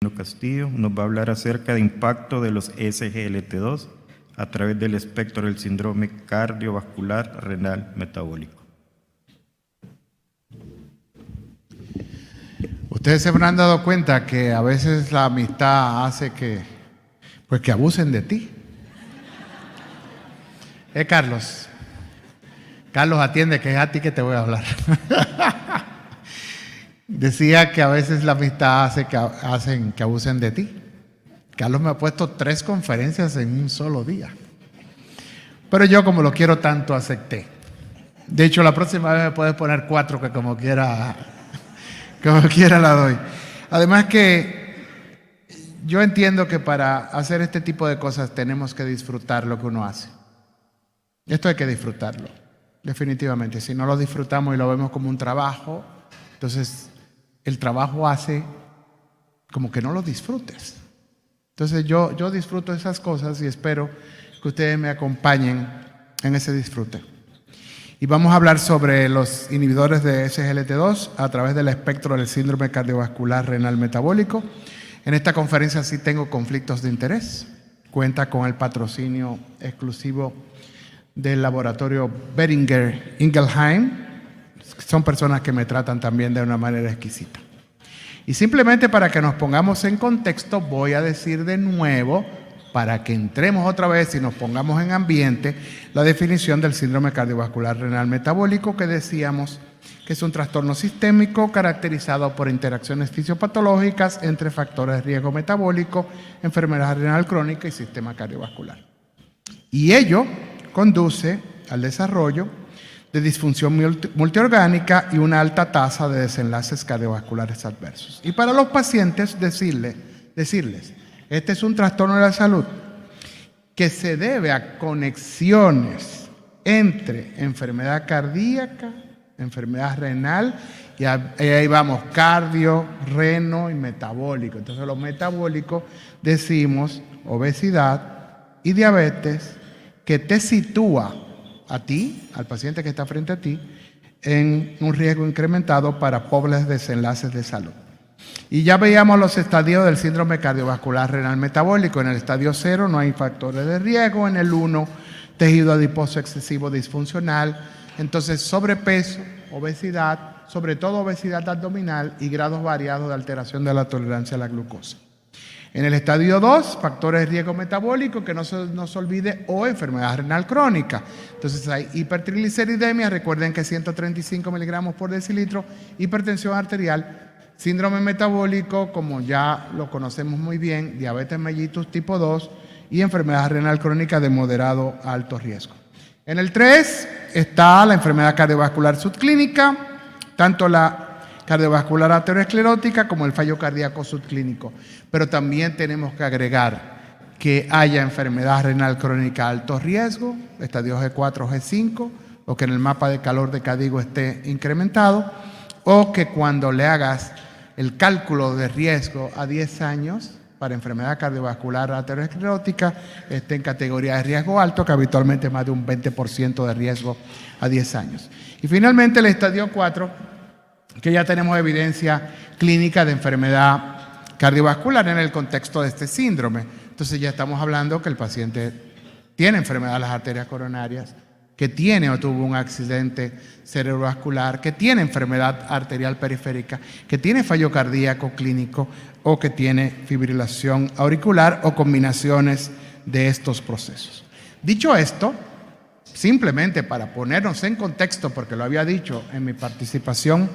Castillo nos va a hablar acerca del impacto de los SGLT2 a través del espectro del síndrome cardiovascular renal metabólico. Ustedes se habrán dado cuenta que a veces la amistad hace que abusen de ti. Carlos. Carlos, atiende, que es a ti que te voy a hablar. Decía que a veces la amistad hacen que abusen de ti. Carlos me ha puesto 3 conferencias en un solo día. Pero yo, como lo quiero tanto, acepté. De hecho, la próxima vez me puedes poner 4, que como quiera la doy. Además que yo entiendo que para hacer este tipo de cosas tenemos que disfrutar lo que uno hace. Esto hay que disfrutarlo, definitivamente. Si no lo disfrutamos y lo vemos como un trabajo, entonces el trabajo hace como que no lo disfrutes. Entonces yo disfruto esas cosas y espero que ustedes me acompañen en ese disfrute. Y vamos a hablar sobre los inhibidores de SGLT2 a través del espectro del síndrome cardiovascular renal metabólico. En esta conferencia sí tengo conflictos de interés. Cuenta con el patrocinio exclusivo del laboratorio Boehringer Ingelheim. Son personas que me tratan también de una manera exquisita. Y simplemente para que nos pongamos en contexto, voy a decir de nuevo, para que entremos otra vez y nos pongamos en ambiente, la definición del síndrome cardiovascular renal metabólico, que decíamos que es un trastorno sistémico caracterizado por interacciones fisiopatológicas entre factores de riesgo metabólico, enfermedad renal crónica y sistema cardiovascular. Y ello conduce al desarrollo de disfunción multiorgánica y una alta tasa de desenlaces cardiovasculares adversos. Y para los pacientes decirles, este es un trastorno de la salud que se debe a conexiones entre enfermedad cardíaca, enfermedad renal, y ahí vamos, cardio, reno y metabólico. Entonces los metabólicos decimos obesidad y diabetes, que te sitúa a ti, al paciente que está frente a ti, en un riesgo incrementado para pobres desenlaces de salud. Y ya veíamos los estadios del síndrome cardiovascular renal metabólico. En el estadio 0 no hay factores de riesgo, en el 1 tejido adiposo excesivo disfuncional, entonces sobrepeso, obesidad, sobre todo obesidad abdominal y grados variados de alteración de la tolerancia a la glucosa. En el estadio 2, factores de riesgo metabólico, que no se nos olvide, o enfermedad renal crónica. Entonces hay hipertrigliceridemia, recuerden que 135 miligramos por decilitro, hipertensión arterial, síndrome metabólico, como ya lo conocemos muy bien, diabetes mellitus tipo 2 y enfermedad renal crónica de moderado a alto riesgo. En el 3 está la enfermedad cardiovascular subclínica, tanto la cardiovascular aterosclerótica como el fallo cardíaco subclínico. Pero también tenemos que agregar que haya enfermedad renal crónica alto riesgo, estadio G4, G5, o que en el mapa de calor de CADIGO esté incrementado, o que cuando le hagas el cálculo de riesgo a 10 años para enfermedad cardiovascular aterosclerótica esté en categoría de riesgo alto, que habitualmente es más de un 20% de riesgo a 10 años. Y finalmente el estadio 4, que ya tenemos evidencia clínica de enfermedad cardiovascular en el contexto de este síndrome. Entonces ya estamos hablando que el paciente tiene enfermedad de las arterias coronarias, que tiene o tuvo un accidente cerebrovascular, que tiene enfermedad arterial periférica, que tiene fallo cardíaco clínico o que tiene fibrilación auricular o combinaciones de estos procesos. Dicho esto, simplemente para ponernos en contexto, porque lo había dicho en mi participación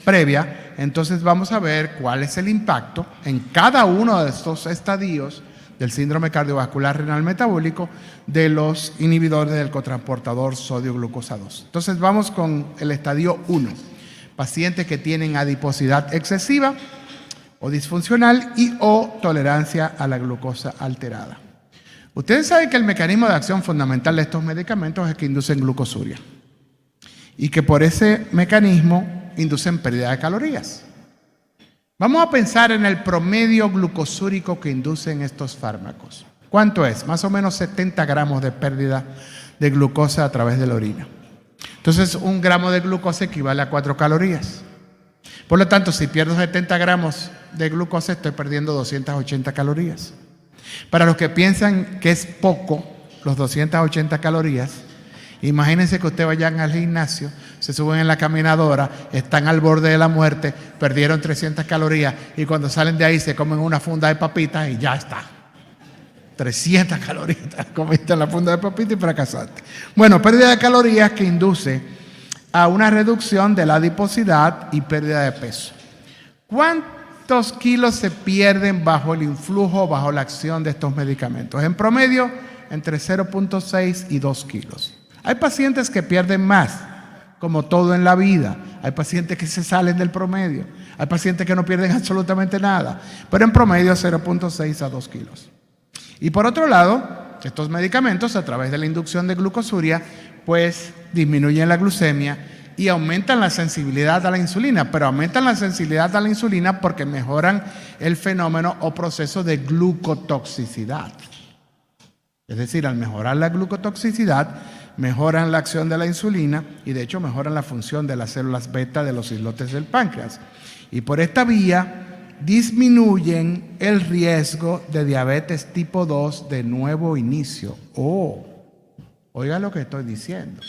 previa, entonces vamos a ver cuál es el impacto en cada uno de estos estadios del síndrome cardiovascular renal metabólico de los inhibidores del cotransportador sodio-glucosa 2. Entonces vamos con el estadio 1, pacientes que tienen adiposidad excesiva o disfuncional y o tolerancia a la glucosa alterada. Ustedes saben que el mecanismo de acción fundamental de estos medicamentos es que inducen glucosuria y que por ese mecanismo inducen pérdida de calorías. Vamos a pensar en el promedio glucosúrico que inducen estos fármacos. ¿Cuánto es? Más o menos 70 gramos de pérdida de glucosa a través de la orina. Entonces, 1 gramo de glucosa equivale a 4 calorías. Por lo tanto, si pierdo 70 gramos de glucosa, estoy perdiendo 280 calorías. Para los que piensan que es poco, los 280 calorías, imagínense que ustedes vayan al gimnasio, se suben en la caminadora, están al borde de la muerte, perdieron 300 calorías y cuando salen de ahí se comen una funda de papitas y ya está. 300 calorías, comiste la funda de papitas y fracasaste. Bueno, pérdida de calorías que induce a una reducción de la adiposidad y pérdida de peso. ¿Cuántos kilos se pierden bajo el influjo, bajo la acción de estos medicamentos? En promedio, entre 0.6 y 2 kilos. Hay pacientes que pierden más, como todo en la vida. Hay pacientes que se salen del promedio. Hay pacientes que no pierden absolutamente nada. Pero en promedio 0.6 a 2 kilos. Y por otro lado, estos medicamentos a través de la inducción de glucosuria, pues disminuyen la glucemia y aumentan la sensibilidad a la insulina. Pero aumentan la sensibilidad a la insulina porque mejoran el fenómeno o proceso de glucotoxicidad. Es decir, al mejorar la glucotoxicidad, mejoran la acción de la insulina y de hecho mejoran la función de las células beta de los islotes del páncreas. Y por esta vía disminuyen el riesgo de diabetes tipo 2 de nuevo inicio. Oiga lo que estoy diciendo.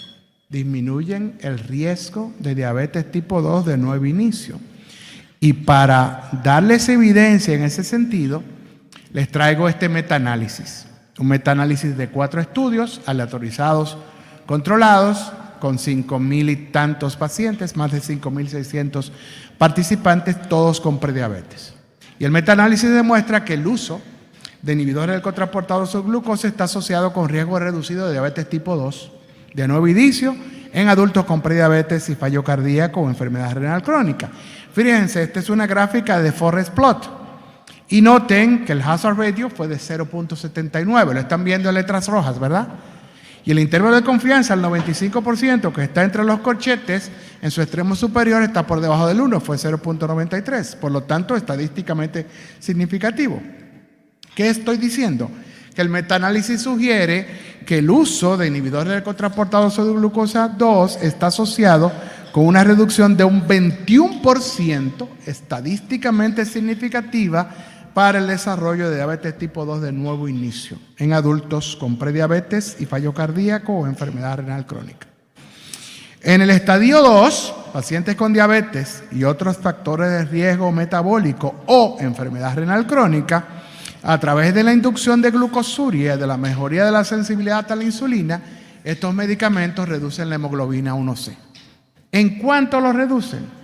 Disminuyen el riesgo de diabetes tipo 2 de nuevo inicio. Y para darles evidencia en ese sentido, les traigo este metaanálisis. Un metaanálisis de 4 estudios aleatorizados, controlados, con 5,000 y tantos pacientes, más de 5,600 participantes, todos con prediabetes. Y el metaanálisis demuestra que el uso de inhibidores del cotransportador de glucosa está asociado con riesgo reducido de diabetes tipo 2, de nuevo inicio, en adultos con prediabetes y fallo cardíaco o enfermedad renal crónica. Fíjense, esta es una gráfica de Forest Plot. Y noten que el hazard ratio fue de 0.79. Lo están viendo en letras rojas, ¿verdad? Y el intervalo de confianza, el 95%, que está entre los corchetes, en su extremo superior está por debajo del 1, fue 0.93. Por lo tanto, estadísticamente significativo. ¿Qué estoy diciendo? Que el metaanálisis sugiere que el uso de inhibidores del cotransportador de glucosa 2 está asociado con una reducción de un 21% estadísticamente significativa para el desarrollo de diabetes tipo 2 de nuevo inicio en adultos con prediabetes y fallo cardíaco o enfermedad renal crónica. En el estadio 2, pacientes con diabetes y otros factores de riesgo metabólico o enfermedad renal crónica, a través de la inducción de glucosuria y de la mejoría de la sensibilidad a la insulina, estos medicamentos reducen la hemoglobina 1C. ¿En cuánto lo reducen?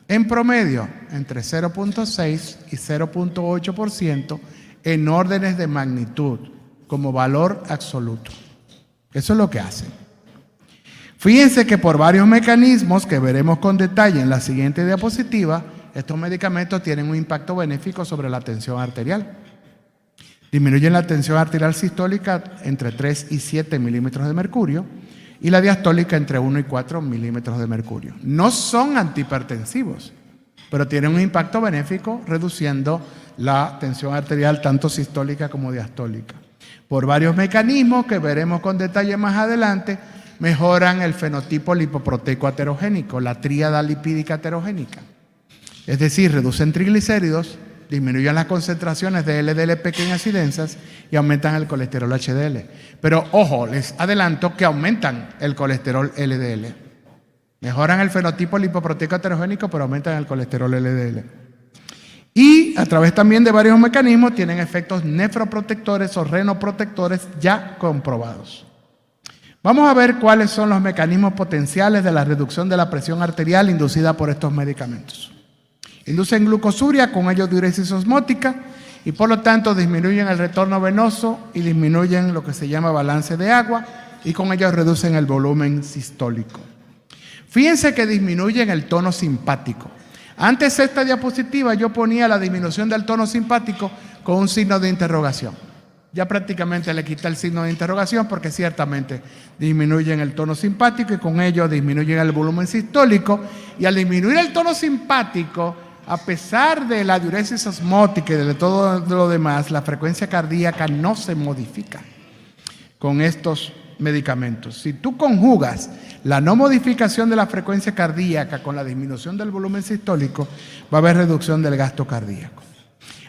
En promedio, entre 0.6 y 0.8% en órdenes de magnitud, como valor absoluto. Eso es lo que hacen. Fíjense que por varios mecanismos que veremos con detalle en la siguiente diapositiva, estos medicamentos tienen un impacto benéfico sobre la tensión arterial. Disminuyen la tensión arterial sistólica entre 3 y 7 milímetros de mercurio y la diastólica entre 1 y 4 milímetros de mercurio. No son antihipertensivos, pero tienen un impacto benéfico reduciendo la tensión arterial tanto sistólica como diastólica. Por varios mecanismos que veremos con detalle más adelante, mejoran el fenotipo lipoproteico aterogénico, la tríada lipídica aterogénica. Es decir, reducen triglicéridos, disminuyen las concentraciones de LDL pequeñas y densas y aumentan el colesterol HDL. Pero ojo, les adelanto que aumentan el colesterol LDL. Mejoran el fenotipo lipoproteico aterogénico, pero aumentan el colesterol LDL. Y a través también de varios mecanismos tienen efectos nefroprotectores o renoprotectores ya comprobados. Vamos a ver cuáles son los mecanismos potenciales de la reducción de la presión arterial inducida por estos medicamentos. Inducen glucosuria, con ello diuresis osmótica, y por lo tanto disminuyen el retorno venoso y disminuyen lo que se llama balance de agua, y con ello reducen el volumen sistólico. Fíjense que disminuyen el tono simpático. Antes de esta diapositiva yo ponía la disminución del tono simpático con un signo de interrogación. Ya prácticamente le quité el signo de interrogación porque ciertamente disminuyen el tono simpático y con ello disminuyen el volumen sistólico. Y al disminuir el tono simpático, a pesar de la diuresis osmótica y de todo lo demás, la frecuencia cardíaca no se modifica con estos medicamentos. Si tú conjugas la no modificación de la frecuencia cardíaca con la disminución del volumen sistólico, va a haber reducción del gasto cardíaco.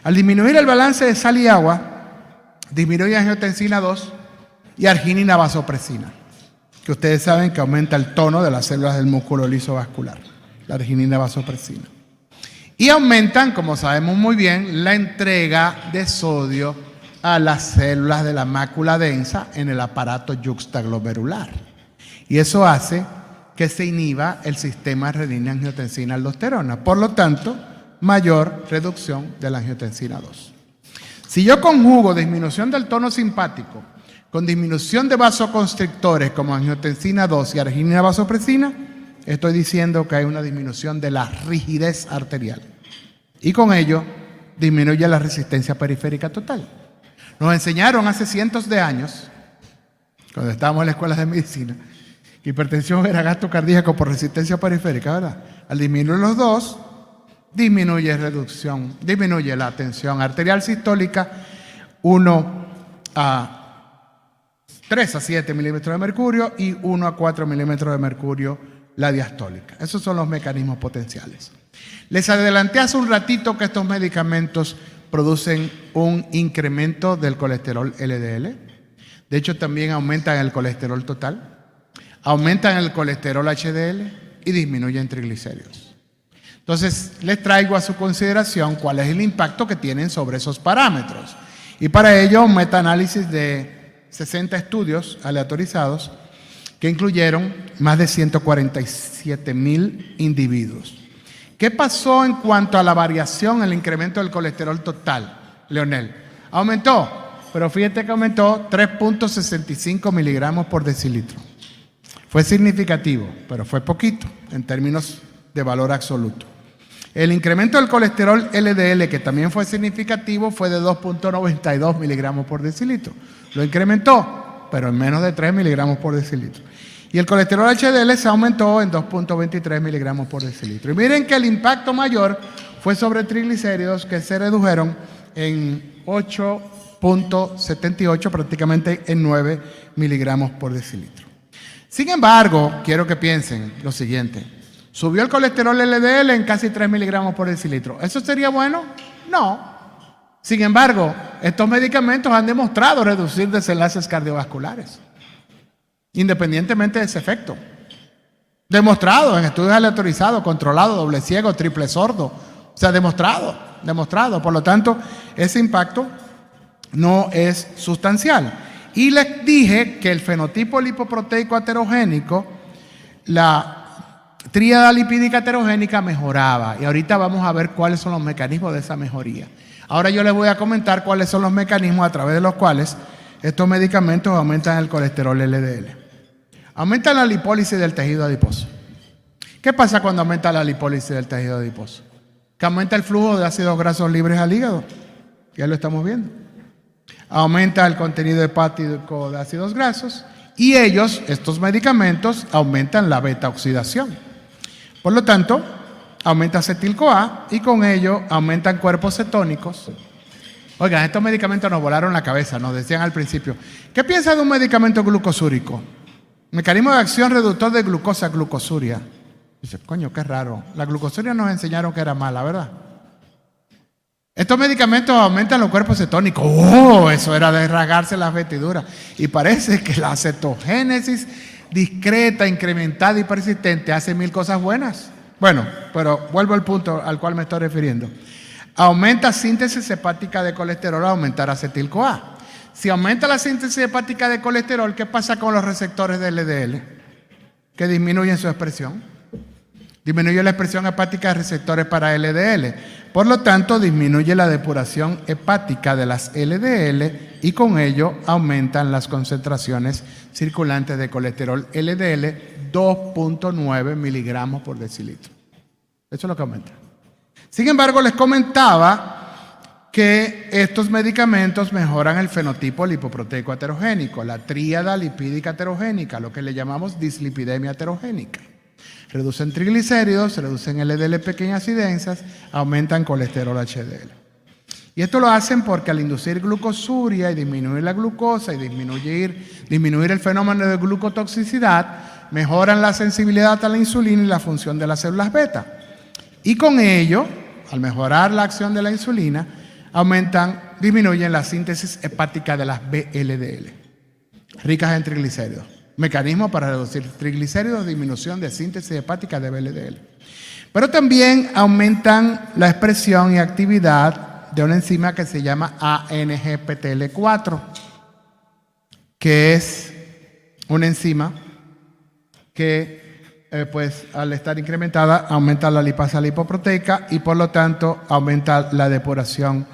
Al disminuir el balance de sal y agua, disminuye angiotensina 2 y arginina vasopresina, que ustedes saben que aumenta el tono de las células del músculo liso vascular, la arginina vasopresina. Y aumentan, como sabemos muy bien, la entrega de sodio a las células de la mácula densa en el aparato yuxtaglomerular. Y eso hace que se inhiba el sistema renina-angiotensina-aldosterona. Por lo tanto, mayor reducción de la angiotensina 2. Si yo conjugo disminución del tono simpático con disminución de vasoconstrictores como angiotensina 2 y arginina vasopresina, estoy diciendo que hay una disminución de la rigidez arterial. Y con ello disminuye la resistencia periférica total. Nos enseñaron hace cientos de años, cuando estábamos en la escuela de medicina, que hipertensión era gasto cardíaco por resistencia periférica, ¿verdad? Al disminuir los dos, disminuye la tensión arterial sistólica 3 a 7 milímetros de mercurio y 1 a 4 milímetros de mercurio la diastólica. Esos son los mecanismos potenciales. Les adelanté hace un ratito que estos medicamentos producen un incremento del colesterol LDL. De hecho, también aumentan el colesterol total, aumentan el colesterol HDL y disminuyen triglicéridos. Entonces, les traigo a su consideración cuál es el impacto que tienen sobre esos parámetros. Y para ello, un metaanálisis de 60 estudios aleatorizados que incluyeron más de 147,000 individuos. ¿Qué pasó en cuanto a la variación, el incremento del colesterol total, Leonel? Aumentó, pero fíjate que aumentó 3.65 miligramos por decilitro. Fue significativo, pero fue poquito en términos de valor absoluto. El incremento del colesterol LDL, que también fue significativo, fue de 2.92 miligramos por decilitro. Lo incrementó, pero en menos de 3 miligramos por decilitro. Y el colesterol HDL se aumentó en 2.23 miligramos por decilitro. Y miren que el impacto mayor fue sobre triglicéridos, que se redujeron en 8.78, prácticamente en 9 miligramos por decilitro. Sin embargo, quiero que piensen lo siguiente. ¿Subió el colesterol LDL en casi 3 miligramos por decilitro? ¿Eso sería bueno? No. Sin embargo, estos medicamentos han demostrado reducir desenlaces cardiovasculares, independientemente de ese efecto. Demostrado en estudios aleatorizados, controlados, doble ciego, triple sordo. O sea, demostrado. Por lo tanto, ese impacto no es sustancial. Y les dije que el fenotipo lipoproteico heterogénico, la tríada lipídica heterogénica mejoraba. Y ahorita vamos a ver cuáles son los mecanismos de esa mejoría. Ahora yo les voy a comentar cuáles son los mecanismos a través de los cuales estos medicamentos aumentan el colesterol LDL. Aumentan la lipólisis del tejido adiposo. ¿Qué pasa cuando aumenta la lipólisis del tejido adiposo? Que aumenta el flujo de ácidos grasos libres al hígado. Ya lo estamos viendo. Aumenta el contenido hepático de ácidos grasos y estos medicamentos, aumentan la beta-oxidación. Por lo tanto, aumenta acetil-CoA y con ello aumentan cuerpos cetónicos. Oigan, estos medicamentos nos volaron la cabeza, nos decían al principio. ¿Qué piensa de un medicamento glucosúrico? Mecanismo de acción reductor de glucosa, glucosuria. Dice, coño, qué raro. La glucosuria nos enseñaron que era mala, ¿verdad? Estos medicamentos aumentan los cuerpos cetónicos. ¡Oh! Eso era de rasgarse las vestiduras. Y parece que la cetogénesis discreta, incrementada y persistente hace 1000 cosas buenas. Bueno, pero vuelvo al punto al cual me estoy refiriendo. Aumenta síntesis hepática de colesterol al aumentar acetil-CoA. Si aumenta la síntesis hepática de colesterol, ¿qué pasa con los receptores de LDL? Que disminuyen su expresión. Disminuye la expresión hepática de receptores para LDL. Por lo tanto, disminuye la depuración hepática de las LDL y con ello aumentan las concentraciones circulantes de colesterol LDL 2.9 miligramos por decilitro. Eso es lo que aumenta. Sin embargo, les comentaba que estos medicamentos mejoran el fenotipo lipoproteico heterogénico, la tríada lipídica heterogénica, lo que le llamamos dislipidemia heterogénica. Reducen triglicéridos, reducen LDL pequeñas y densas, aumentan colesterol HDL. Y esto lo hacen porque al inducir glucosuria y disminuir la glucosa y disminuir el fenómeno de glucotoxicidad, mejoran la sensibilidad a la insulina y la función de las células beta. Y con ello, al mejorar la acción de la insulina, disminuyen la síntesis hepática de las VLDL, ricas en triglicéridos. Mecanismo para reducir triglicéridos, disminución de síntesis hepática de VLDL. Pero también aumentan la expresión y actividad de una enzima que se llama ANGPTL4, que es una enzima que pues al estar incrementada aumenta la lipasa lipoproteica y por lo tanto aumenta la depuración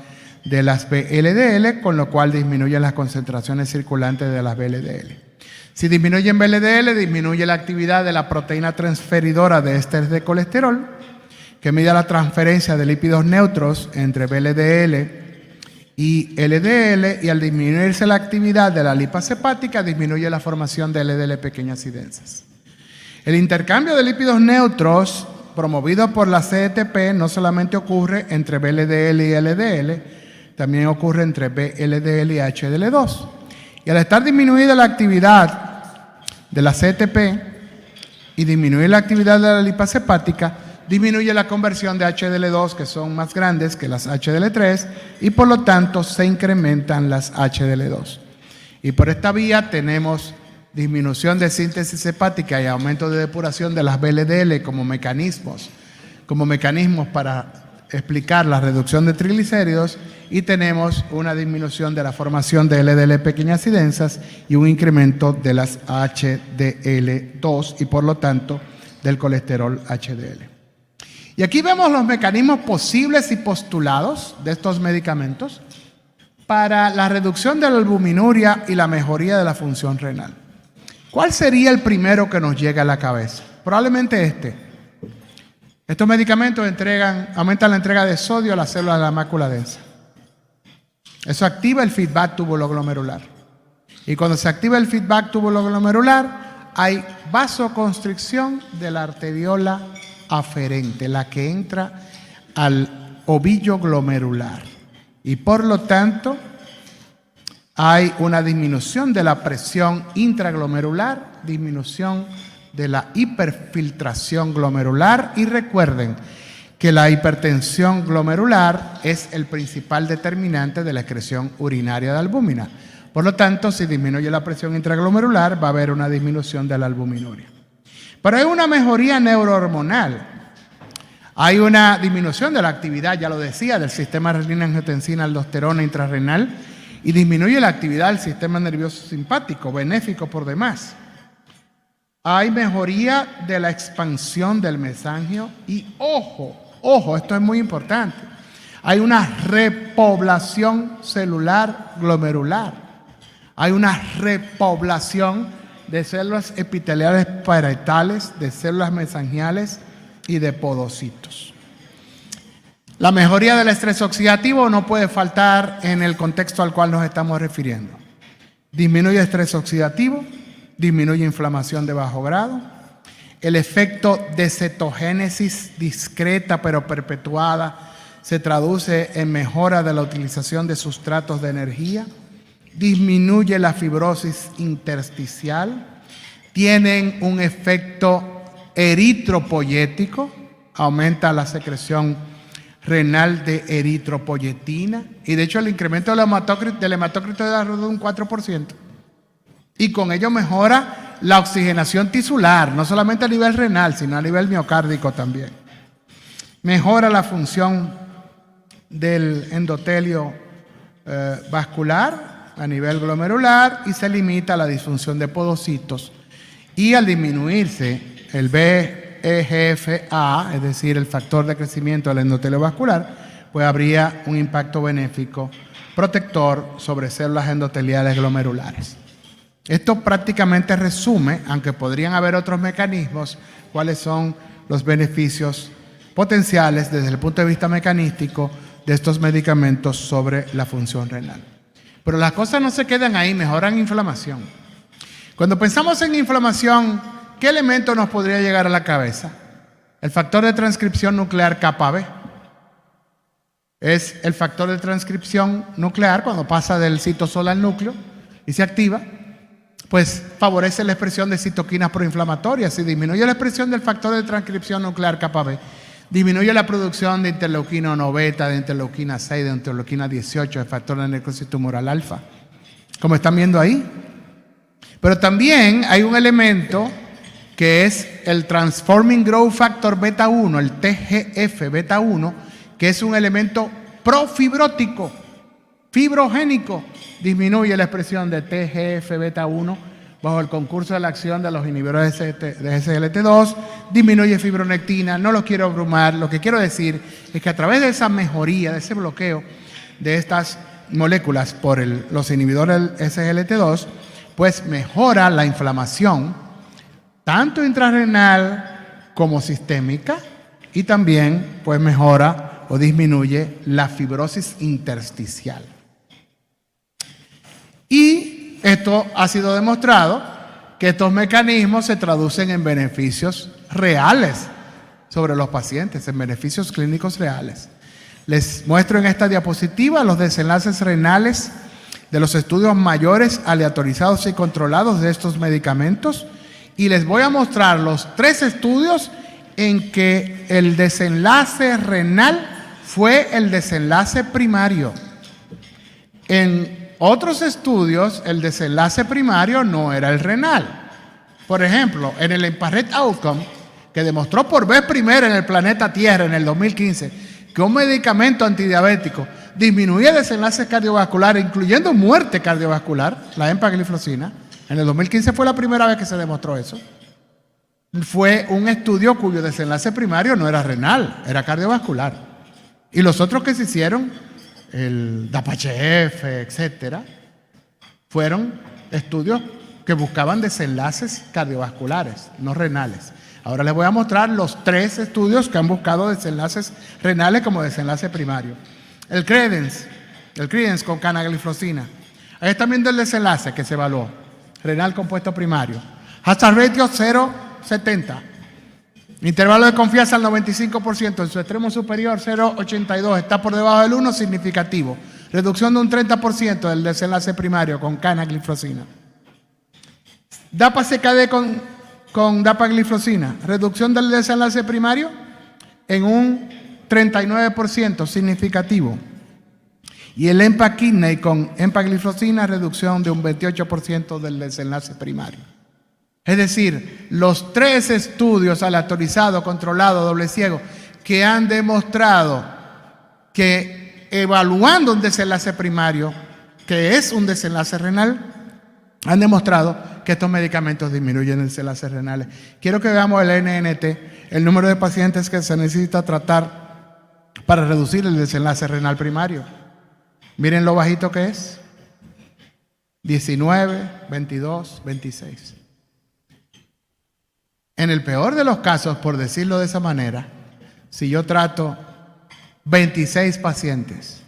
de las VLDL, con lo cual disminuye las concentraciones circulantes de las VLDL. Si disminuye en VLDL, disminuye la actividad de la proteína transferidora de ésteres de colesterol, que mide la transferencia de lípidos neutros entre VLDL y LDL, y al disminuirse la actividad de la lipasa hepática, disminuye la formación de LDL pequeñas y densas. El intercambio de lípidos neutros promovido por la CETP no solamente ocurre entre VLDL y LDL, también ocurre entre VLDL y HDL2. Y al estar disminuida la actividad de la CETP y disminuir la actividad de la lipasa hepática, disminuye la conversión de HDL2, que son más grandes que las HDL3, y por lo tanto se incrementan las HDL2. Y por esta vía tenemos disminución de síntesis hepática y aumento de depuración de las VLDL como mecanismos para explicar la reducción de triglicéridos, y tenemos una disminución de la formación de LDL pequeñas y densas y un incremento de las HDL2 y por lo tanto del colesterol HDL. Y aquí vemos los mecanismos posibles y postulados de estos medicamentos para la reducción de la albuminuria y la mejoría de la función renal. ¿Cuál sería el primero que nos llega a la cabeza? Probablemente este. Estos medicamentos aumentan la entrega de sodio a las células de la mácula densa. Eso activa el feedback tubuloglomerular. Y cuando se activa el feedback tubuloglomerular, hay vasoconstricción de la arteriola aferente, la que entra al ovillo glomerular. Y por lo tanto, hay una disminución de la presión intraglomerular, disminución de la hiperfiltración glomerular, y recuerden que la hipertensión glomerular es el principal determinante de la excreción urinaria de albúmina. Por lo tanto, si disminuye la presión intraglomerular, va a haber una disminución de la albuminuria. Pero hay una mejoría neurohormonal. Hay una disminución de la actividad, ya lo decía, del sistema renina-angiotensina-aldosterona intrarrenal, y disminuye la actividad del sistema nervioso simpático, benéfico por demás. Hay mejoría de la expansión del mesangio y ojo, esto es muy importante. Hay una repoblación celular glomerular. Hay una repoblación de células epiteliales parietales, de células mesangiales y de podocitos. La mejoría del estrés oxidativo no puede faltar en el contexto al cual nos estamos refiriendo. Disminuye estrés oxidativo, disminuye inflamación de bajo grado. El efecto de cetogénesis discreta pero perpetuada se traduce en mejora de la utilización de sustratos de energía. Disminuye la fibrosis intersticial. Tienen un efecto eritropoyético, aumenta la secreción renal de eritropoyetina, y de hecho el incremento del hematócrito de arroz de un 4%. Y con ello mejora la oxigenación tisular, no solamente a nivel renal, sino a nivel miocárdico también. Mejora la función del endotelio vascular a nivel glomerular, y se limita la disfunción de podocitos. Y al disminuirse el VEGF-A, es decir, el factor de crecimiento del endotelio vascular, pues habría un impacto benéfico protector sobre células endoteliales glomerulares. Esto prácticamente resume, aunque podrían haber otros mecanismos, cuáles son los beneficios potenciales desde el punto de vista mecanístico de estos medicamentos sobre la función renal. Pero las cosas no se quedan ahí, mejoran inflamación. Cuando pensamos en inflamación, ¿qué elemento nos podría llegar a la cabeza? El factor de transcripción nuclear kappa B. Es el factor de transcripción nuclear cuando pasa del citosol al núcleo y se activa. pues favorece la expresión de citoquinas proinflamatorias y disminuye la expresión del factor de transcripción nuclear kappa B. Disminuye la producción de interleuquina 1 beta, de interleuquina 6, de interleuquina 18, de factor de necrosis tumoral alfa, como están viendo ahí. Pero también hay un elemento que es el Transforming Growth Factor beta 1, el TGF beta 1, que es un elemento profibrótico, fibrogénico. Disminuye la expresión de TGF beta 1 bajo el concurso de la acción de los inhibidores de SGLT2, disminuye fibronectina. No lo quiero abrumar, lo que quiero decir es que a través de esa mejoría, de ese bloqueo de estas moléculas por los inhibidores del SGLT2, pues mejora la inflamación, tanto intrarrenal como sistémica, y también pues mejora o disminuye la fibrosis intersticial. Y esto ha sido demostrado que estos mecanismos se traducen en beneficios reales sobre los pacientes, en beneficios clínicos reales. Les muestro en esta diapositiva los desenlaces renales de los estudios mayores aleatorizados y controlados de estos medicamentos, y les voy a mostrar los 3 estudios en que el desenlace renal fue el desenlace primario. En otros estudios, el desenlace primario no era el renal. Por ejemplo, en el EMPA-REG Outcome, que demostró por vez primera en el planeta Tierra en el 2015 que un medicamento antidiabético disminuía desenlaces cardiovasculares, incluyendo muerte cardiovascular, la empagliflozina. En el 2015 fue la primera vez que se demostró eso. Fue un estudio cuyo desenlace primario no era renal, era cardiovascular. Y los otros que se hicieron, el DAPA-HF, etcétera, fueron estudios que buscaban desenlaces cardiovasculares, no renales. Ahora les voy a mostrar los 3 estudios que han buscado desenlaces renales como desenlace primario. El Credence con canagliflozina. Ahí están viendo el desenlace que se evaluó, renal compuesto primario. Hazard ratio 0,70. Intervalo de confianza al 95%, en su extremo superior 0,82, está por debajo del 1, significativo. Reducción de un 30% del desenlace primario con canagliflozina. DAPA-CKD con dapagliflozina, reducción del desenlace primario en un 39%, significativo. Y el EMPA-KIDNEY con empagliflozina, reducción de un 28% del desenlace primario. Es decir, los 3 estudios aleatorizados, controlados, doble ciego, que han demostrado que evaluando un desenlace primario, que es un desenlace renal, han demostrado que estos medicamentos disminuyen desenlaces renales. Quiero que veamos el NNT, el número de pacientes que se necesita tratar para reducir el desenlace renal primario. Miren lo bajito que es. 19, 22, 26. En el peor de los casos, por decirlo de esa manera, si yo trato 26 pacientes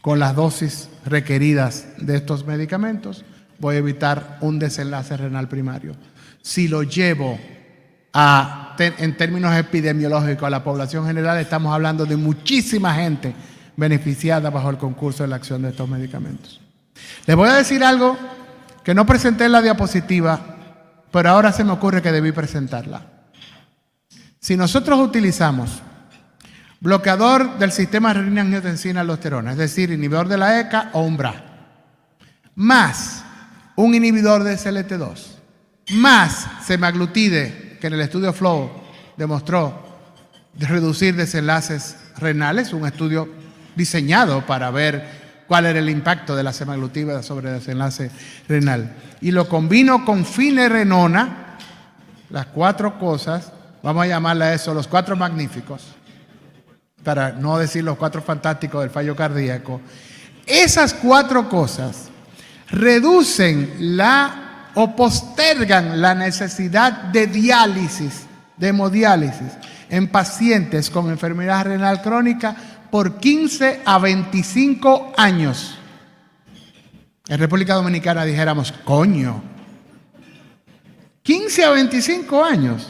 con las dosis requeridas de estos medicamentos, voy a evitar un desenlace renal primario. Si lo llevo en términos epidemiológicos a la población general, estamos hablando de muchísima gente beneficiada bajo el concurso de la acción de estos medicamentos. Les voy a decir algo que no presenté en la diapositiva, pero ahora se me ocurre que debí presentarla. Si nosotros utilizamos bloqueador del sistema renina-angiotensina-aldosterona, es decir, inhibidor de la ECA o un BRA, más un inhibidor de SGLT2, más semaglutide, que en el estudio FLOW demostró reducir desenlaces renales, un estudio diseñado para ver cuál era el impacto de la semaglutida sobre el desenlace renal. Y lo combino con finerenona, las 4 cosas, vamos a llamarle a eso los 4 magníficos, para no decir los 4 fantásticos del fallo cardíaco. Esas 4 cosas reducen o postergan la necesidad de diálisis, de hemodiálisis, en pacientes con enfermedad renal crónica por 15 a 25 años. En República Dominicana dijéramos, coño, 15 a 25 años.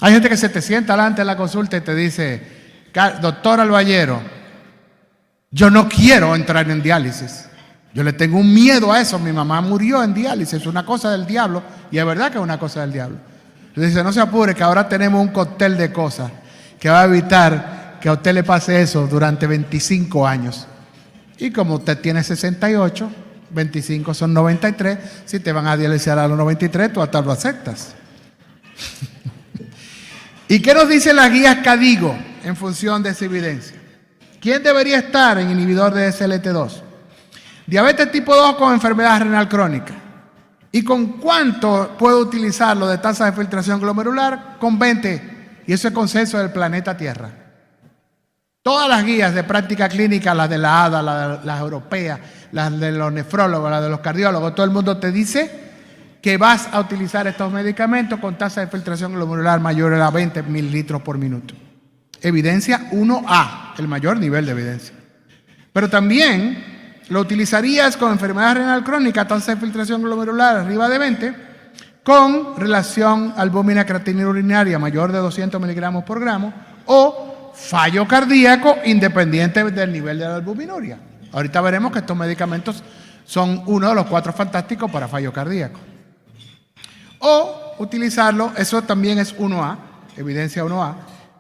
Hay gente que se te sienta delante de la consulta y te dice, doctor Alballero, yo no quiero entrar en diálisis. Yo le tengo un miedo a eso. Mi mamá murió en diálisis, es una cosa del diablo, y es verdad que es una cosa del diablo. Le dice, no se apure, que ahora tenemos un cóctel de cosas que va a evitar que a usted le pase eso durante 25 años. Y como usted tiene 68, 25 son 93, si te van a dializar a los 93, tú hasta lo aceptas. ¿Y qué nos dicen las guías CADIGO en función de esa evidencia? ¿Quién debería estar en inhibidor de SLT2? Diabetes tipo 2 con enfermedad renal crónica. ¿Y con cuánto puedo utilizarlo de tasa de filtración glomerular? Con 20. Y eso es consenso del planeta Tierra. Todas las guías de práctica clínica, las de la ADA, las europeas, las de los nefrólogos, las de los cardiólogos, todo el mundo te dice que vas a utilizar estos medicamentos con tasa de filtración glomerular mayor a 20 mililitros por minuto. Evidencia 1A, el mayor nivel de evidencia. Pero también lo utilizarías con enfermedad renal crónica, tasa de filtración glomerular arriba de 20, con relación albúmina creatinina urinaria mayor de 200 miligramos por gramo o fallo cardíaco independiente del nivel de la albuminuria. Ahorita veremos que estos medicamentos son uno de los 4 fantásticos para fallo cardíaco. O utilizarlo, eso también es 1A, evidencia 1A,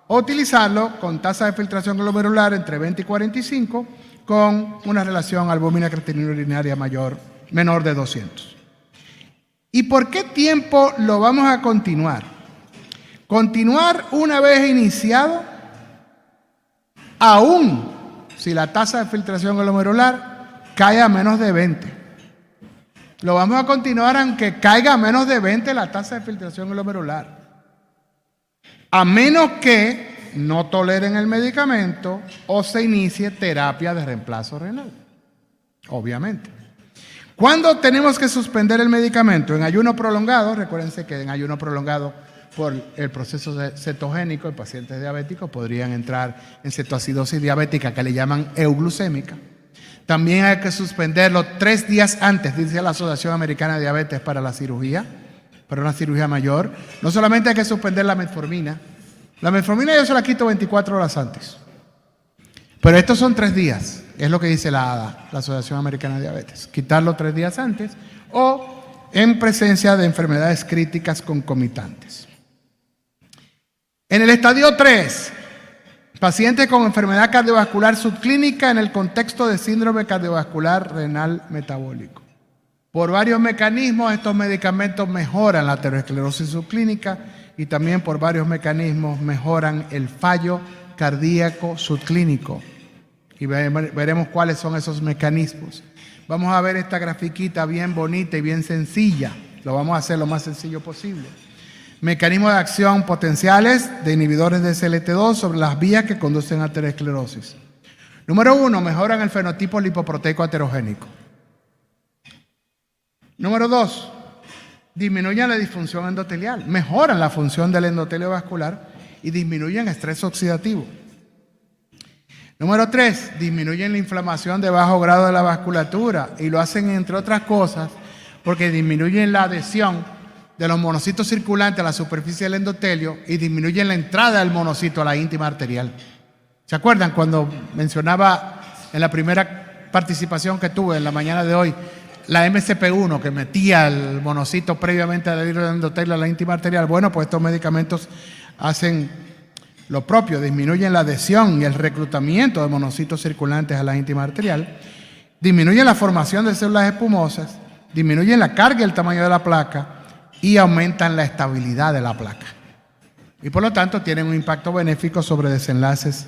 o utilizarlo con tasa de filtración glomerular entre 20 y 45 con una relación albúmina creatinina urinaria menor de 200. ¿Y por qué tiempo lo vamos a continuar? Continuar una vez iniciado, aún si la tasa de filtración glomerular cae a menos de 20. Lo vamos a continuar aunque caiga a menos de 20 la tasa de filtración glomerular. A menos que no toleren el medicamento o se inicie terapia de reemplazo renal. Obviamente. ¿Cuándo tenemos que suspender el medicamento? En ayuno prolongado. Recuérdense que en ayuno prolongado por el proceso cetogénico, en pacientes diabéticos podrían entrar en cetoacidosis diabética que le llaman euglucémica. También hay que suspenderlo 3 días antes, dice la Asociación Americana de Diabetes, para la cirugía, para una cirugía mayor. No solamente hay que suspender la metformina. La metformina yo se la quito 24 horas antes. Pero estos son 3 días, es lo que dice la ADA, la Asociación Americana de Diabetes. Quitarlo 3 días antes o en presencia de enfermedades críticas concomitantes. En el estadio 3, pacientes con enfermedad cardiovascular subclínica en el contexto de síndrome cardiovascular renal metabólico. Por varios mecanismos estos medicamentos mejoran la aterosclerosis subclínica y también por varios mecanismos mejoran el fallo cardíaco subclínico. Y veremos cuáles son esos mecanismos. Vamos a ver esta grafiquita bien bonita y bien sencilla. Lo vamos a hacer lo más sencillo posible. Mecanismos de acción potenciales de inhibidores de SLT2 sobre las vías que conducen a aterosclerosis. Número 1, mejoran el fenotipo lipoproteico aterogénico. Número 2, disminuyen la disfunción endotelial, mejoran la función del endotelio vascular y disminuyen estrés oxidativo. Número 3, disminuyen la inflamación de bajo grado de la vasculatura y lo hacen entre otras cosas porque disminuyen la adhesión de los monocitos circulantes a la superficie del endotelio y disminuyen la entrada del monocito a la íntima arterial. ¿Se acuerdan cuando mencionaba en la primera participación que tuve en la mañana de hoy la MCP1 que metía el monocito previamente al endotelio a la íntima arterial? Bueno, pues estos medicamentos hacen lo propio, disminuyen la adhesión y el reclutamiento de monocitos circulantes a la íntima arterial, disminuyen la formación de células espumosas, disminuyen la carga y el tamaño de la placa y aumentan la estabilidad de la placa. Y por lo tanto tienen un impacto benéfico sobre desenlaces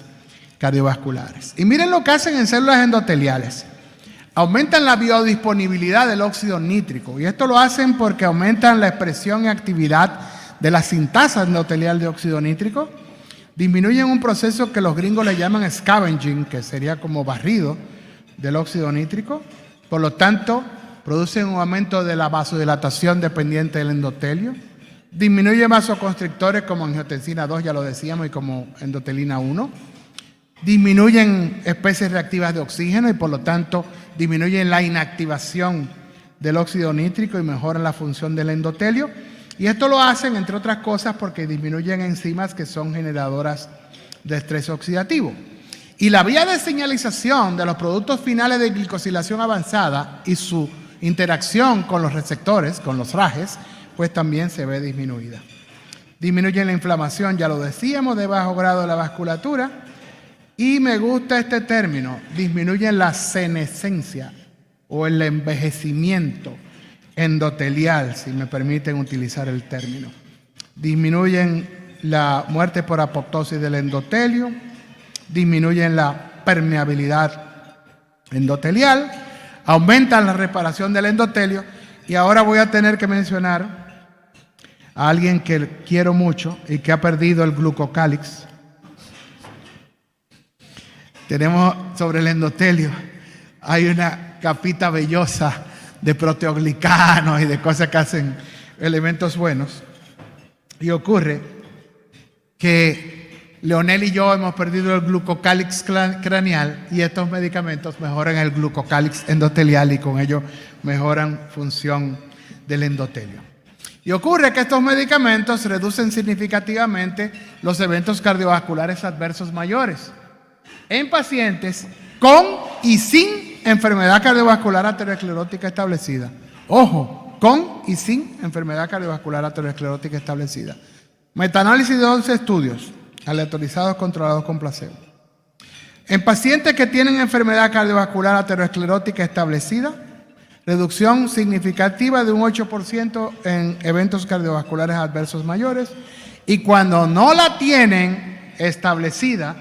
cardiovasculares. Y miren lo que hacen en células endoteliales. Aumentan la biodisponibilidad del óxido nítrico. Y esto lo hacen porque aumentan la expresión y actividad de la sintasa endotelial de óxido nítrico. Disminuyen un proceso que los gringos le llaman scavenging, que sería como barrido del óxido nítrico. Por lo tanto, producen un aumento de la vasodilatación dependiente del endotelio. Disminuye vasoconstrictores como angiotensina 2, ya lo decíamos, y como endotelina 1. Disminuyen especies reactivas de oxígeno y por lo tanto disminuyen la inactivación del óxido nítrico y mejoran la función del endotelio. Y esto lo hacen, entre otras cosas, porque disminuyen enzimas que son generadoras de estrés oxidativo. Y la vía de señalización de los productos finales de glicosilación avanzada y su interacción con los receptores, con los rajes, pues también se ve disminuida. Disminuye la inflamación, ya lo decíamos, de bajo grado de la vasculatura. Y me gusta este término, disminuyen la senescencia o el envejecimiento endotelial, si me permiten utilizar el término. Disminuyen la muerte por apoptosis del endotelio, disminuyen la permeabilidad endotelial, aumentan la reparación del endotelio. Y ahora voy a tener que mencionar a alguien que quiero mucho y que ha perdido el glucocálix. Tenemos sobre el endotelio, hay una capita vellosa de proteoglicanos y de cosas que hacen elementos buenos. Y ocurre que Leonel y yo hemos perdido el glucocálix craneal y estos medicamentos mejoran el glucocálix endotelial y con ello mejoran función del endotelio. Y ocurre que estos medicamentos reducen significativamente los eventos cardiovasculares adversos mayores en pacientes con y sin enfermedad cardiovascular aterosclerótica establecida. Ojo, con y sin enfermedad cardiovascular aterosclerótica establecida. Metaanálisis de 11 estudios, aleatorizados controlados con placebo. En pacientes que tienen enfermedad cardiovascular aterosclerótica establecida, reducción significativa de un 8% en eventos cardiovasculares adversos mayores, y cuando no la tienen establecida,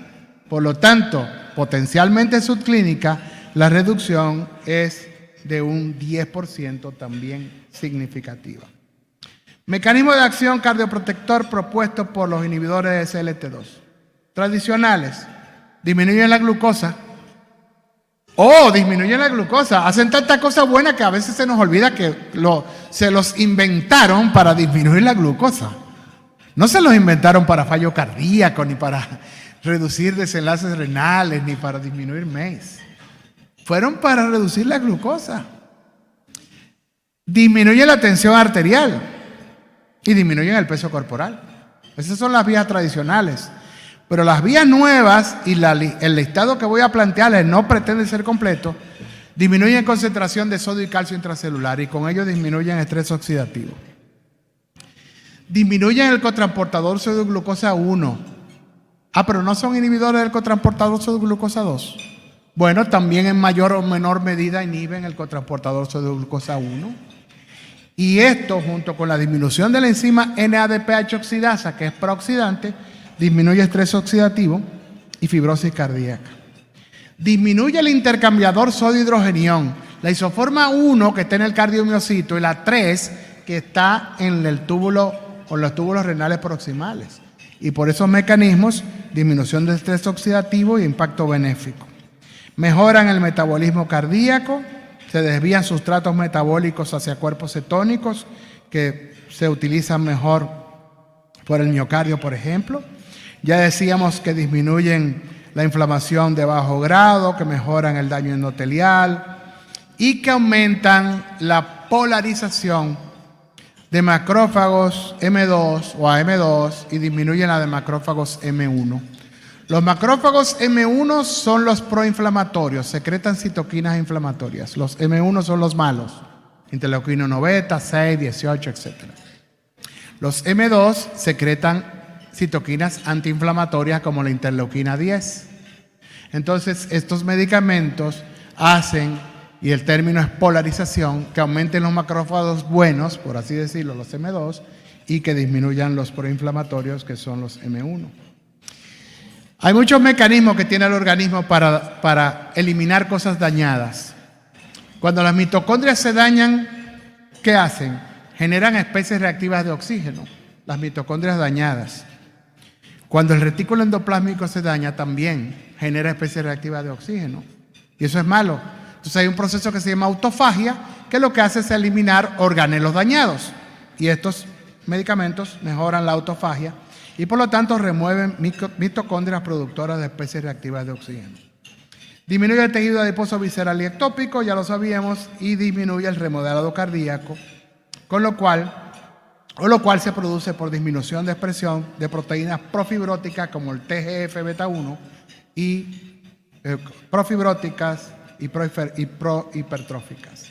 por lo tanto, potencialmente subclínica, la reducción es de un 10% también significativa. Mecanismo de acción cardioprotector propuesto por los inhibidores de SLT2. Tradicionales, disminuyen la glucosa. Disminuyen la glucosa. Hacen tanta cosa buena que a veces se nos olvida que se los inventaron para disminuir la glucosa. No se los inventaron para fallo cardíaco, ni para reducir desenlaces renales, ni para disminuir MACE. Fueron para reducir la glucosa. Disminuye la tensión arterial y disminuyen el peso corporal. Esas son las vías tradicionales. Pero las vías nuevas y el listado que voy a plantearles no pretende ser completo, disminuyen concentración de sodio y calcio intracelular y con ello disminuyen estrés oxidativo. Disminuyen el cotransportador sodio-glucosa 1. Pero no son inhibidores del cotransportador sodio-glucosa 2. Bueno, también en mayor o menor medida inhiben el cotransportador sodio-glucosa 1. Y esto, junto con la disminución de la enzima NADPH oxidasa, que es prooxidante, disminuye estrés oxidativo y fibrosis cardíaca. Disminuye el intercambiador sodio-hidrogenión, la isoforma 1 que está en el cardiomiocito y la 3 que está en el túbulo o los túbulos renales proximales. Y por esos mecanismos, disminución de estrés oxidativo y impacto benéfico. Mejoran el metabolismo cardíaco, se desvían sustratos metabólicos hacia cuerpos cetónicos que se utilizan mejor por el miocardio, por ejemplo. Ya decíamos que disminuyen la inflamación de bajo grado, que mejoran el daño endotelial y que aumentan la polarización de macrófagos M2 o AM2 y disminuyen la de macrófagos M1. Los macrófagos M1 son los proinflamatorios, secretan citoquinas inflamatorias. Los M1 son los malos, interleuquina 1 beta, 6, 18, etc. Los M2 secretan citoquinas antiinflamatorias como la interleuquina 10. Entonces, estos medicamentos hacen, y el término es polarización, que aumenten los macrófagos buenos, por así decirlo, los M2, y que disminuyan los proinflamatorios, que son los M1. Hay muchos mecanismos que tiene el organismo para eliminar cosas dañadas. Cuando las mitocondrias se dañan, ¿qué hacen? Generan especies reactivas de oxígeno, las mitocondrias dañadas. Cuando el retículo endoplásmico se daña, también genera especies reactivas de oxígeno. Y eso es malo. Entonces hay un proceso que se llama autofagia, que lo que hace es eliminar organelos dañados. Y estos medicamentos mejoran la autofagia y por lo tanto remueven mitocondrias productoras de especies reactivas de oxígeno. Disminuye el tejido adiposo visceral y ectópico, ya lo sabíamos, y disminuye el remodelado cardíaco, lo cual se produce por disminución de expresión de proteínas profibróticas como el TGF-beta 1 y profibróticas y prohipertróficas.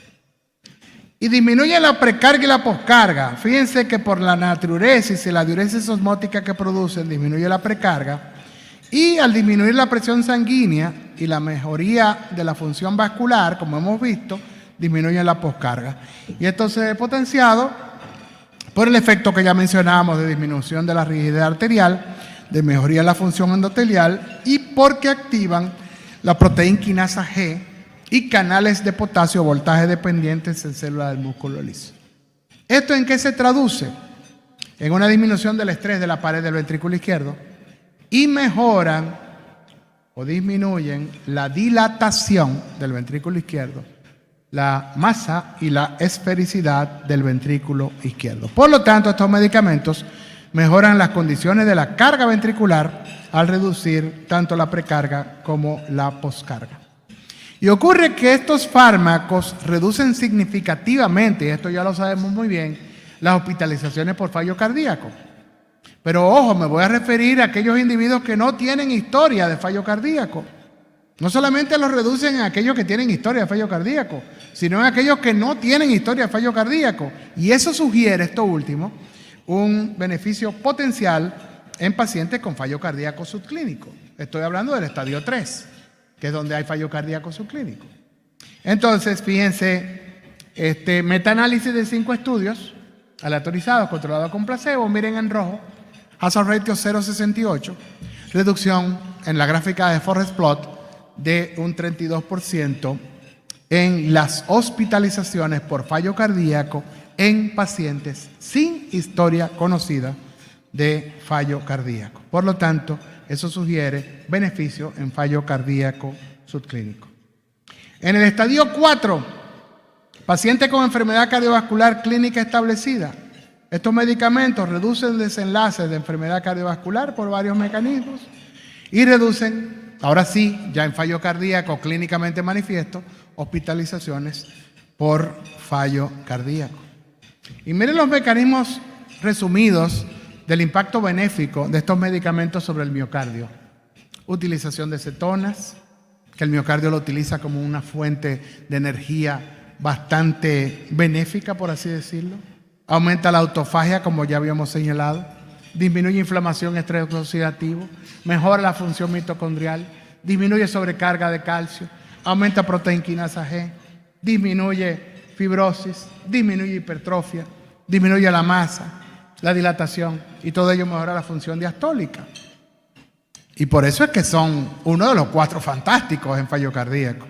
Y disminuye la precarga y la poscarga. Fíjense que por la natriuresis y la diuresis osmótica que producen, disminuye la precarga. Y al disminuir la presión sanguínea y la mejoría de la función vascular, como hemos visto, disminuye la poscarga. Y esto se ve potenciado por el efecto que ya mencionábamos de disminución de la rigidez arterial, de mejoría de la función endotelial y porque activan la proteína quinasa G y canales de potasio voltaje dependientes en células del músculo liso. ¿Esto en qué se traduce? En una disminución del estrés de la pared del ventrículo izquierdo y mejoran o disminuyen la dilatación del ventrículo izquierdo, la masa y la esfericidad del ventrículo izquierdo. Por lo tanto, estos medicamentos mejoran las condiciones de la carga ventricular al reducir tanto la precarga como la poscarga. Y ocurre que estos fármacos reducen significativamente, y esto ya lo sabemos muy bien, las hospitalizaciones por fallo cardíaco. Pero ojo, me voy a referir a aquellos individuos que no tienen historia de fallo cardíaco. No solamente los reducen a aquellos que tienen historia de fallo cardíaco, sino en aquellos que no tienen historia de fallo cardíaco. Y eso sugiere, esto último, un beneficio potencial en pacientes con fallo cardíaco subclínico. Estoy hablando del estadio 3, que es donde hay fallo cardíaco subclínico. Entonces, fíjense, metaanálisis de 5 estudios, aleatorizados, controlados con placebo, miren en rojo, hazard ratio 0.68, reducción en la gráfica de Forest Plot de un 32% en las hospitalizaciones por fallo cardíaco en pacientes sin historia conocida de fallo cardíaco. Por lo tanto, eso sugiere beneficio en fallo cardíaco subclínico. En el estadio 4, paciente con enfermedad cardiovascular clínica establecida. Estos medicamentos reducen desenlaces de enfermedad cardiovascular por varios mecanismos y reducen, ahora sí, ya en fallo cardíaco clínicamente manifiesto, hospitalizaciones por fallo cardíaco. Y miren los mecanismos resumidos del impacto benéfico de estos medicamentos sobre el miocardio. Utilización de cetonas, que el miocardio lo utiliza como una fuente de energía bastante benéfica, por así decirlo. Aumenta la autofagia, como ya habíamos señalado. Disminuye inflamación, estrés oxidativo. Mejora la función mitocondrial. Disminuye sobrecarga de calcio. Aumenta proteína quinasa G. Disminuye fibrosis. Disminuye hipertrofia. Disminuye la masa, la dilatación. Y todo ello mejora la función diastólica. Y por eso es que son uno de los 4 fantásticos en fallo cardíaco.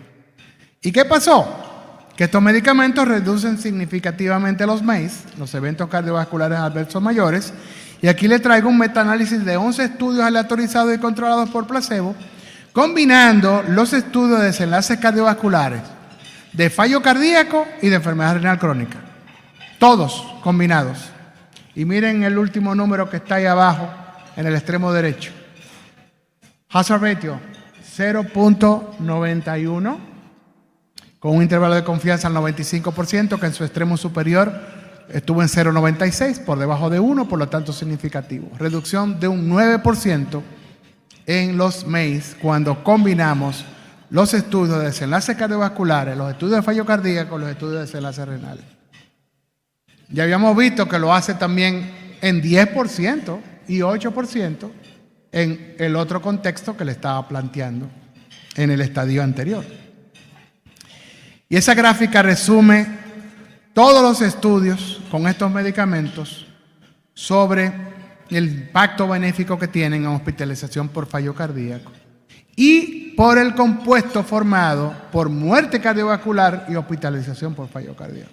¿Y qué pasó? Que estos medicamentos reducen significativamente los MACE, los eventos cardiovasculares adversos mayores, y aquí le traigo un metaanálisis de 11 estudios aleatorizados y controlados por placebo, combinando los estudios de desenlaces cardiovasculares, de fallo cardíaco y de enfermedad renal crónica. Todos combinados. Y miren el último número que está ahí abajo, en el extremo derecho. Hazard ratio 0.91, con un intervalo de confianza al 95%, que en su extremo superior estuvo en 0.96, por debajo de 1, por lo tanto significativo. Reducción de un 9% en los MACE cuando combinamos los estudios de desenlaces cardiovasculares, los estudios de fallo cardíaco, los estudios de desenlaces renales. Ya habíamos visto que lo hace también en 10% y 8% en el otro contexto que le estaba planteando en el estadio anterior. Y esa gráfica resume todos los estudios con estos medicamentos sobre el impacto benéfico que tienen en hospitalización por fallo cardíaco y por el compuesto formado por muerte cardiovascular y hospitalización por fallo cardíaco.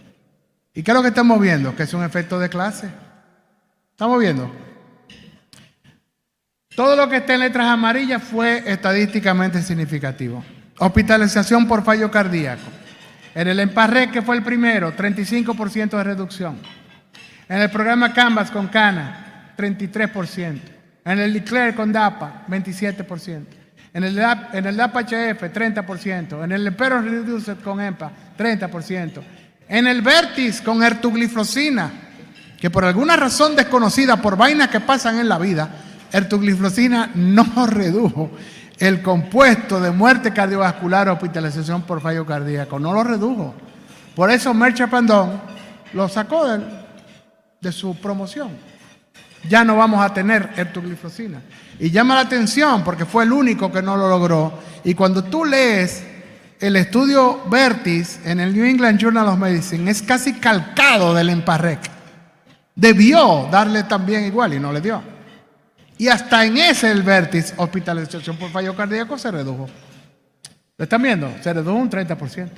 ¿Y qué es lo que estamos viendo? Que es un efecto de clase. ¿Estamos viendo? Todo lo que está en letras amarillas fue estadísticamente significativo. Hospitalización por fallo cardíaco. En el EMPA-REG, que fue el primero, 35% de reducción. En el programa Canvas con CANA, 33%. En el DECLARE con DAPA, 27%. En el DAPA-HF, 30%. En el Empero Reduced con EMPA, 30%. En el Vertis con ertugliflozina, que por alguna razón desconocida, por vainas que pasan en la vida, ertugliflozina no redujo el compuesto de muerte cardiovascular o hospitalización por fallo cardíaco. No lo redujo. Por eso Merche Pandón lo sacó de su promoción. Ya no vamos a tener ertugliflozina. Y llama la atención porque fue el único que no lo logró. Y cuando tú lees el estudio Vertis en el New England Journal of Medicine, es casi calcado del Emparrec. Debió darle también igual y no le dio. Y hasta en ese, el Vertis, hospitalización por fallo cardíaco se redujo. ¿Lo están viendo? Se redujo un 30%.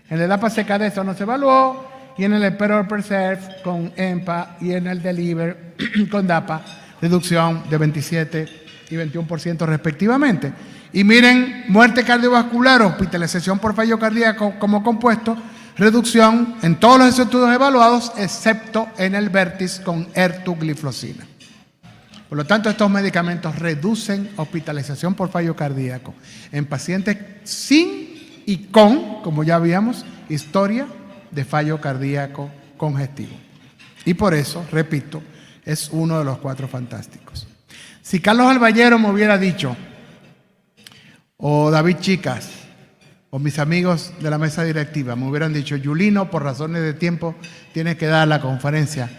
En el DAPA-CKD esto no se evaluó, y en el Emperor Preserve con EMPA y en el Deliver con DAPA, reducción de 27 y 21% respectivamente. Y miren, muerte cardiovascular, hospitalización por fallo cardíaco como compuesto, reducción en todos los estudios evaluados, excepto en el Vertis con ertugliflozina. Por lo tanto, estos medicamentos reducen hospitalización por fallo cardíaco en pacientes sin y con, como ya habíamos, historia de fallo cardíaco congestivo. Y por eso, repito, es uno de los 4 fantásticos. Si Carlos Alballero me hubiera dicho, o David Chicas, o mis amigos de la mesa directiva me hubieran dicho, Yulino, por razones de tiempo, tienes que dar la conferencia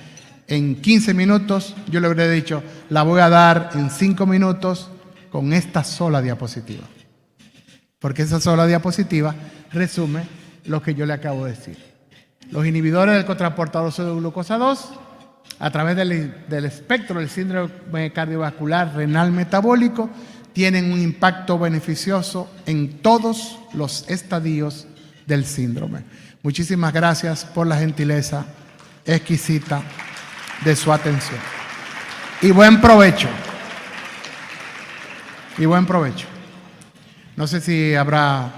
en 15 minutos, yo le habría dicho, la voy a dar en 5 minutos con esta sola diapositiva. Porque esa sola diapositiva resume lo que yo le acabo de decir. Los inhibidores del cotransportador de glucosa 2, a través del espectro del síndrome cardiovascular renal metabólico, tienen un impacto beneficioso en todos los estadios del síndrome. Muchísimas gracias por la gentileza exquisita de su atención. Y buen provecho. Y buen provecho. No sé si habrá